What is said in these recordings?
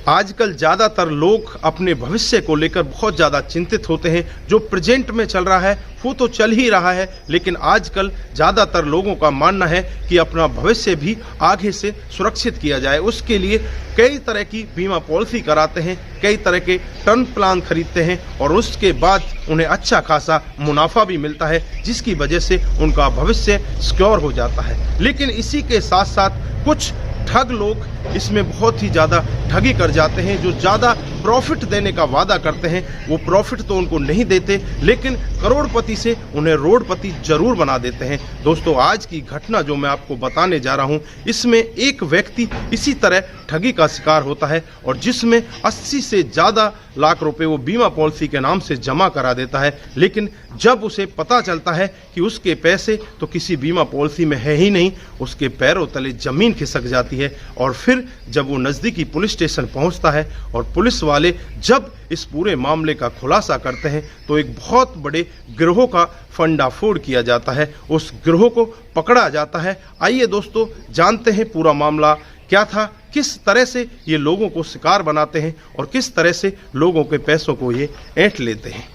आजकल ज़्यादातर लोग अपने भविष्य को लेकर बहुत ज़्यादा चिंतित होते हैं। जो प्रेजेंट में चल रहा है वो तो चल ही रहा है, लेकिन आजकल ज़्यादातर लोगों का मानना है कि अपना भविष्य भी आगे से सुरक्षित किया जाए। उसके लिए कई तरह की बीमा पॉलिसी कराते हैं, कई तरह के टर्म प्लान खरीदते हैं और उसके बाद उन्हें अच्छा खासा मुनाफा भी मिलता है, जिसकी वजह से उनका भविष्य सिक्योर हो जाता है। लेकिन इसी के साथ साथ कुछ ठग लोग इसमें बहुत ही ज़्यादा ठगी कर जाते हैं। जो ज़्यादा प्रॉफिट देने का वादा करते हैं वो प्रॉफिट तो उनको नहीं देते, लेकिन करोड़पति से उन्हें रोडपति जरूर बना देते हैं। दोस्तों, आज की घटना जो मैं आपको बताने जा रहा हूं, इसमें एक व्यक्ति इसी तरह ठगी का शिकार होता है और जिसमें 80 से ज़्यादा लाख रुपए वो बीमा पॉलिसी के नाम से जमा करा देता है। लेकिन जब उसे पता चलता है कि उसके पैसे तो किसी बीमा पॉलिसी में है ही नहीं, उसके पैरों तले जमीन खिसक जाती है। और फिर जब वो नज़दीकी पुलिस स्टेशन पहुंचता है और पुलिस वाले जब इस पूरे मामले का खुलासा करते हैं तो एक बहुत बड़े गिरोह का फंडाफोड़ किया जाता है, उस गिरोह को पकड़ा जाता है। आइए दोस्तों, जानते हैं पूरा मामला क्या था, किस तरह से ये लोगों को शिकार बनाते हैं और किस तरह से लोगों के पैसों को ये ऐंठ लेते हैं।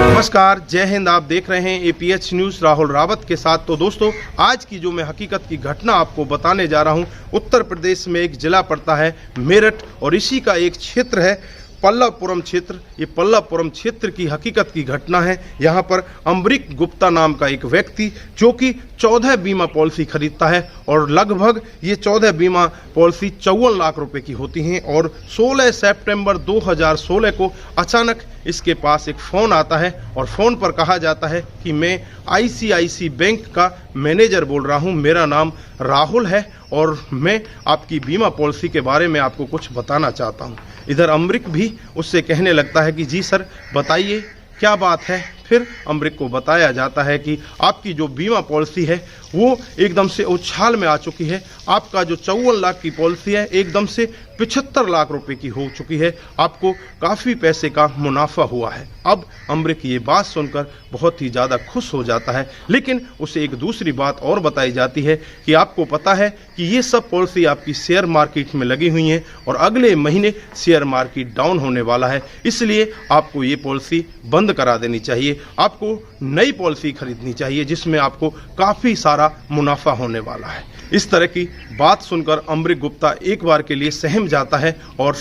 नमस्कार, जय हिंद। आप देख रहे हैं APH न्यूज़ राहुल रावत के साथ। तो दोस्तों, आज की जो मैं हकीकत की घटना आपको बताने जा रहा हूं, उत्तर प्रदेश में एक जिला पड़ता है मेरठ और इसी का एक क्षेत्र है पल्लवपुरम क्षेत्र। ये पल्लवपुरम क्षेत्र की हकीकत की घटना है। यहाँ पर अमरीक गुप्ता नाम का एक व्यक्ति जो कि 14 बीमा पॉलिसी खरीदता है और लगभग ये 14 बीमा पॉलिसी 54 लाख रुपए की होती हैं। और 16 सितंबर 2016 को अचानक इसके पास एक फ़ोन आता है और फ़ोन पर कहा जाता है कि मैं ICICI बैंक का मैनेजर बोल रहा हूँ, मेरा नाम राहुल है और मैं आपकी बीमा पॉलिसी के बारे में आपको कुछ बताना चाहता हूँ। इधर अमरीक भी उससे कहने लगता है कि जी सर, बताइए क्या बात है। फिर अमरीक को बताया जाता है कि आपकी जो बीमा पॉलिसी है वो एकदम से उछाल में आ चुकी है। आपका जो 54 लाख की पॉलिसी है एकदम से 75 लाख रुपए की हो चुकी है, आपको काफ़ी पैसे का मुनाफा हुआ है। अब अमरीक ये बात सुनकर बहुत ही ज़्यादा खुश हो जाता है, लेकिन उसे एक दूसरी बात और बताई जाती है कि आपको पता है कि ये सब पॉलिसी आपकी शेयर मार्केट में लगी हुई हैं और अगले महीने शेयर मार्केट डाउन होने वाला है, इसलिए आपको ये पॉलिसी बंद करा देनी चाहिए। आपको नई पॉलिसी खरीदनी चाहिए जिसमें आपको काफ़ी सारा मुनाफा होने वाला है। इस तरह की बात सुनकर अमरीक गुप्ता एक बार के लिए सहम जाता है और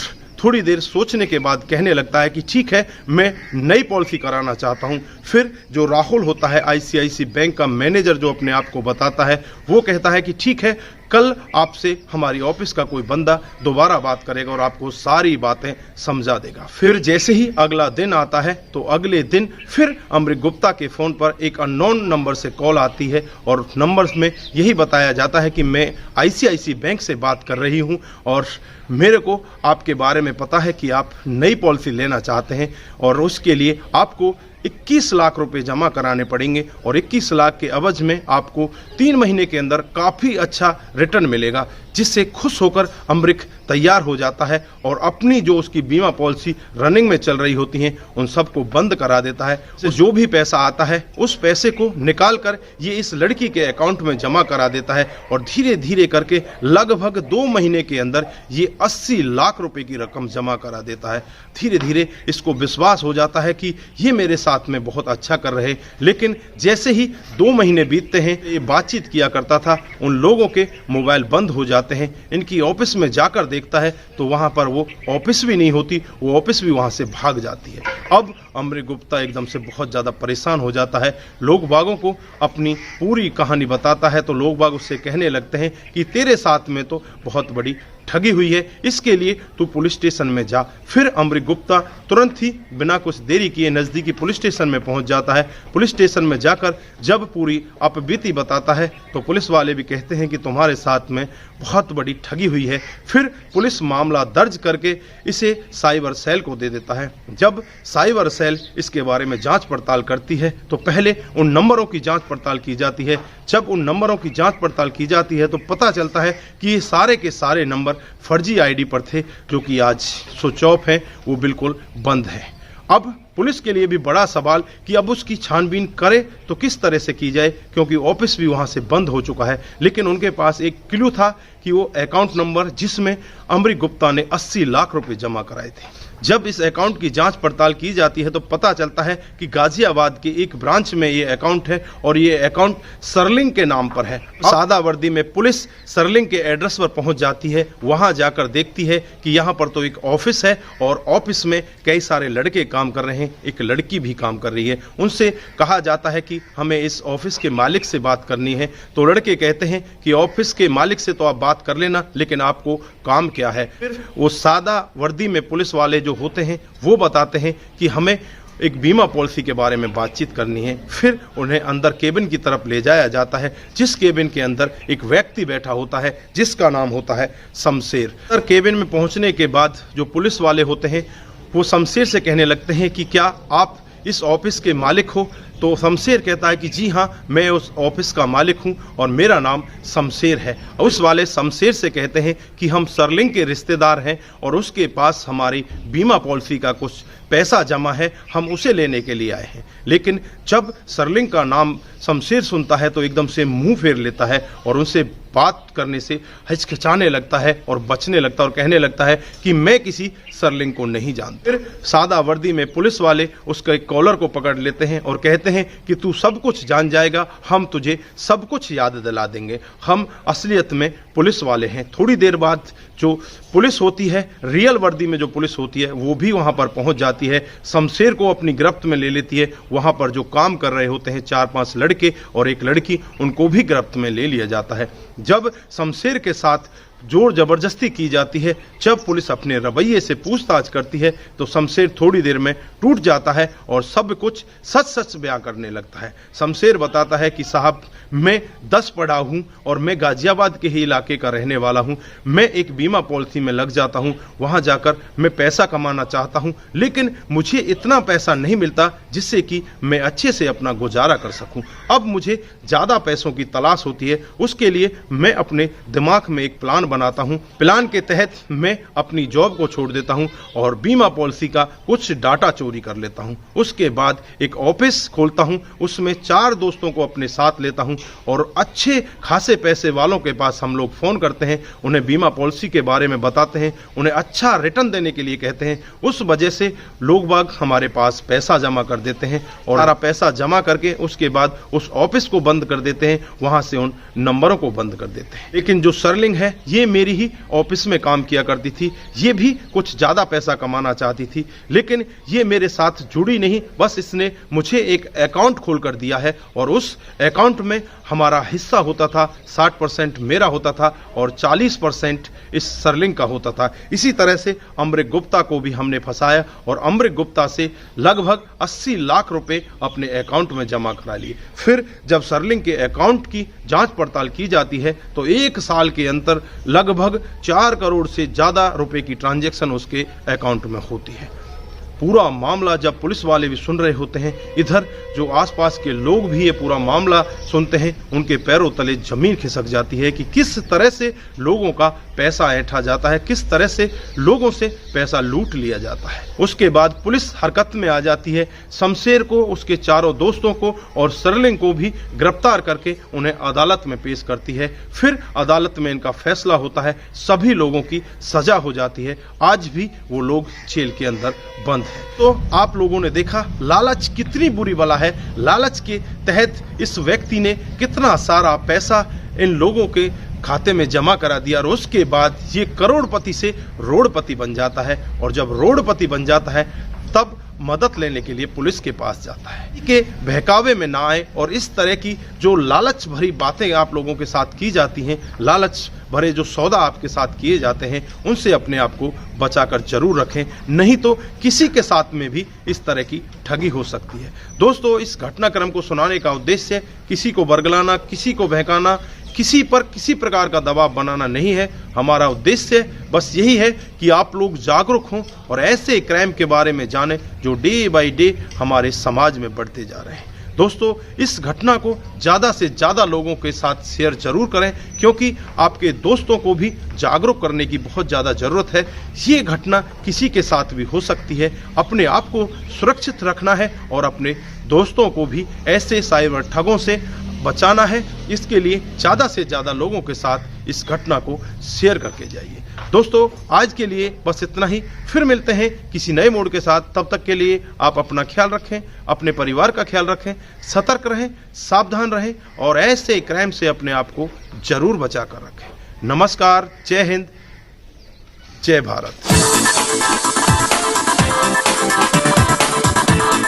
थोड़ी देर सोचने के बाद कहने लगता है कि ठीक है, मैं नई पॉलिसी कराना चाहता हूं। फिर जो राहुल होता है ICICI बैंक का मैनेजर जो अपने आप को बताता है, वो कहता है कि ठीक है, कल आपसे हमारी ऑफिस का कोई बंदा दोबारा बात करेगा और आपको सारी बातें समझा देगा। फिर जैसे ही अगला दिन आता है तो अगले दिन फिर अमरीक गुप्ता के फ़ोन पर एक अननोन नंबर से कॉल आती है और नंबर्स में यही बताया जाता है कि मैं ICICI बैंक से बात कर रही हूं और मेरे को आपके बारे में पता है कि आप नई पॉलिसी लेना चाहते हैं और उसके लिए आपको 21 लाख रुपए जमा कराने पड़ेंगे और 21 लाख के एवज में आपको 3 महीने के अंदर काफ़ी अच्छा रिटर्न मिलेगा, जिससे खुश होकर अमरीक तैयार हो जाता है और अपनी जो उसकी बीमा पॉलिसी रनिंग में चल रही होती हैं उन सबको बंद करा देता है। जो भी पैसा आता है उस पैसे को निकाल कर ये इस लड़की के अकाउंट में जमा करा देता है और धीरे धीरे करके लगभग 2 महीने के अंदर ये 80 लाख रुपए की रकम जमा करा देता है। धीरे धीरे इसको विश्वास हो जाता है कि ये मेरे साथ में बहुत अच्छा कर रहे। लेकिन जैसे ही 2 महीने बीतते हैं, ये बातचीत किया करता था, उन लोगों के मोबाइल बंद हो जाते हैं। इनकी ऑफिस में जाकर देखता है तो वहां पर वो ऑफिस भी नहीं होती, वो ऑफिस भी वहां से भाग जाती है। अब अमरीक गुप्ता एकदम से बहुत ज़्यादा परेशान हो जाता है। लोग बागों को अपनी पूरी कहानी बताता है तो लोग बाग उससे कहने लगते हैं कि तेरे साथ में तो बहुत बड़ी ठगी हुई है, इसके लिए तू पुलिस स्टेशन में जा। फिर अमरीक गुप्ता तुरंत ही बिना कुछ देरी किए नज़दीकी पुलिस स्टेशन में पहुंच जाता है। पुलिस स्टेशन में जाकर जब पूरी अपबीती बताता है तो पुलिस वाले भी कहते हैं कि तुम्हारे साथ में बहुत बड़ी ठगी हुई है। फिर पुलिस मामला दर्ज करके इसे साइबर सेल को दे देता है। जब साइबर सेल इसके बारे में जांच पड़ताल करती है तो पहले उन नंबरों की जांच पड़ताल की जाती है। जब उन नंबरों की जांच पड़ताल की जाती है तो पता चलता है कि ये सारे के सारे नंबर फर्जी ID पर थे, जो कि आज स्विच ऑफ हैं, वो बिल्कुल बंद है। अब पुलिस के लिए भी बड़ा सवाल कि अब उसकी छानबीन करे तो किस तरह से की जाए, क्योंकि ऑफिस भी वहां से बंद हो चुका है। लेकिन उनके पास एक क्लू था कि वो अकाउंट नंबर जिसमें अमरीक गुप्ता ने 80 लाख रुपए जमा कराए थे। जब इस अकाउंट की जांच पड़ताल की जाती है तो पता चलता है कि गाजियाबाद के एक ब्रांच में ये अकाउंट है और ये अकाउंट सरलिंग के नाम पर है। सादा वर्दी में पुलिस सरलिंग के एड्रेस पर पहुंच जाती है। वहां जाकर देखती है कि यहाँ पर तो एक ऑफिस है और ऑफिस में कई सारे लड़के काम कर रहे हैं, एक लड़की भी काम कर रही है। उनसे कहा जाता है कि हमें इस ऑफिस के मालिक से बात करनी है। तो लड़के कहते हैं कि ऑफिस के मालिक से तो आप बात कर लेना, लेकिन आपको काम क्या है। फिर वो सादा वर्दी में पुलिस वाले जो होते हैं वो बताते हैं कि हमें एक बीमा पॉलिसी के बारे में बातचीत करनी है। फिर उन्हें अंदर केबिन की तरफ ले जाया जाता है, जिस केबिन के अंदर एक व्यक्ति बैठा होता है जिसका नाम होता है शमशेर। अंदर केबिन में पहुंचने के बाद जो पुलिस वाले होते हैं वो शमशेर से कहने लगते हैं कि क्या आप इस ऑफिस के मालिक हो। तो शमशेर कहता है कि जी हाँ, मैं उस ऑफिस का मालिक हूं और मेरा नाम शमशेर है। उस वाले शमशेर से कहते हैं कि हम सरलिंग के रिश्तेदार हैं और उसके पास हमारी बीमा पॉलिसी का कुछ पैसा जमा है, हम उसे लेने के लिए आए हैं। लेकिन जब सरलिंग का नाम शमशेर सुनता है तो एकदम से मुंह फेर लेता है और उनसे बात करने से हिचकिचाने लगता है और बचने लगता है और कहने लगता है कि मैं किसी सरलिंग को नहीं जानता। फिर सादा वर्दी में पुलिस वाले उसके कॉलर को पकड़ लेते हैं और कहते हैं कि तू सब कुछ जान जाएगा, हम तुझे सब कुछ याद दिला देंगे, हम असलियत में पुलिस वाले हैं। थोड़ी देर बाद जो पुलिस होती है, रियल वर्दी में जो पुलिस होती है, वो भी वहां पर पहुंच जाती है। शमशेर को अपनी गिरफ्त में ले लेती है। वहां पर जो काम कर रहे होते हैं 4-5 लड़के और एक लड़की, उनको भी गिरफ्त में ले लिया जाता है। जब शमशेर के साथ जोर जबरदस्ती की जाती है, जब पुलिस अपने रवैये से पूछताछ करती है तो शमशेर थोड़ी देर में टूट जाता है और सब कुछ सच सच बयां करने लगता है। शमशेर बताता है कि साहब, मैं 10 पढ़ा हूं और मैं गाजियाबाद के ही इलाके का रहने वाला हूं। मैं एक बीमा पॉलिसी में लग जाता हूं, वहां जाकर मैं पैसा कमाना चाहता हूं, लेकिन मुझे इतना पैसा नहीं मिलता जिससे कि मैं अच्छे से अपना गुजारा कर सकूं। अब मुझे ज्यादा पैसों की तलाश होती है। उसके लिए मैं अपने दिमाग में एक प्लान बनाता हूं। प्लान के तहत मैं अपनी जॉब को छोड़ देता हूं और बीमा पॉलिसी का कुछ डाटा चोरी कर लेता हूं। उसके बाद एक ऑफिस खोलता हूं, उसमें 4 दोस्तों को अपने साथ लेता हूं और अच्छे खासे पैसे वालों के पास हम लोग फोन करते हैं, उन्हें बीमा पॉलिसी के बारे में बताते हैं, उन्हें अच्छा रिटर्न देने के लिए कहते हैं। उस वजह से लोग बाग हमारे पास पैसा जमा कर देते हैं और सारा पैसा जमा करके उसके बाद उस ऑफिस को बंद कर देते हैं, वहां से उन नंबरों को बंद कर देते हैं। लेकिन जो सरलिंग है, ये मेरी ही ऑफिस में काम किया करती थी। ये भी कुछ ज्यादा पैसा कमाना चाहती थी, लेकिन ये मेरे साथ जुड़ी नहीं, बस इसने मुझे एक अकाउंट खोल कर दिया है और उस अकाउंट में हमारा हिस्सा होता था। 60% मेरा होता था और 40% इस सरलिंग का होता था। इसी तरह से अमरीक गुप्ता को भी हमने फंसाया और अमरीक गुप्ता से लगभग 80 लाख रुपए अपने अकाउंट में जमा करा लिए। फिर जब सरलिंग के अकाउंट की जांच पड़ताल की जाती है तो 1 साल के अंतर लगभग 4 करोड़ से ज्यादा रुपए की ट्रांजैक्शन उसके अकाउंट में होती है। पूरा मामला जब पुलिस वाले भी सुन रहे होते हैं, इधर जो आसपास के लोग भी ये पूरा मामला सुनते हैं, उनके पैरों तले जमीन खिसक जाती है कि किस तरह से लोगों का पैसा ऐंठा जाता है, किस तरह से लोगों से पैसा लूट लिया जाता है। उसके बाद पुलिस हरकत में आ जाती है। शमशेर को, उसके 4 दोस्तों को और सरलिंग को भी गिरफ्तार करके उन्हें अदालत में पेश करती है। फिर अदालत में इनका फैसला होता है, सभी लोगों की सजा हो जाती है। आज भी वो लोग जेल के अंदर बंद है। तो आप लोगों ने देखा लालच कितनी बुरी बला है। लालच के तहत इस व्यक्ति ने कितना सारा पैसा इन लोगों के खाते में जमा करा दिया और उसके बाद ये करोड़पति से रोडपति बन जाता है। और जब रोडपति बन जाता है तब मदद लेने के लिए पुलिस के पास जाता है कि बहकावे में ना आए और इस तरह की जो लालच भरी बातें आप लोगों के साथ की जाती हैं, लालच भरे जो सौदा आपके साथ किए जाते हैं, उनसे अपने आप को बचाकर जरूर रखें, नहीं तो किसी के साथ में भी इस तरह की ठगी हो सकती है। दोस्तों, इस घटनाक्रम को सुनाने का उद्देश्य किसी को बरगलाना, किसी को बहकाना, किसी पर किसी प्रकार का दबाव बनाना नहीं है। हमारा उद्देश्य बस यही है कि आप लोग जागरूक हों और ऐसे क्राइम के बारे में जानें जो डे बाय डे हमारे समाज में बढ़ते जा रहे हैं। दोस्तों, इस घटना को ज़्यादा से ज़्यादा लोगों के साथ शेयर जरूर करें, क्योंकि आपके दोस्तों को भी जागरूक करने की बहुत ज़्यादा ज़रूरत है। ये घटना किसी के साथ भी हो सकती है। अपने आप को सुरक्षित रखना है और अपने दोस्तों को भी ऐसे साइबर ठगों से बचाना है। इसके लिए ज़्यादा से ज़्यादा लोगों के साथ इस घटना को शेयर करके जाइए। दोस्तों, आज के लिए बस इतना ही। फिर मिलते हैं किसी नए मोड़ के साथ। तब तक के लिए आप अपना ख्याल रखें, अपने परिवार का ख्याल रखें, सतर्क रहें, सावधान रहें और ऐसे क्राइम से अपने आप को जरूर बचा कर रखें। नमस्कार, जय हिंद, जय भारत।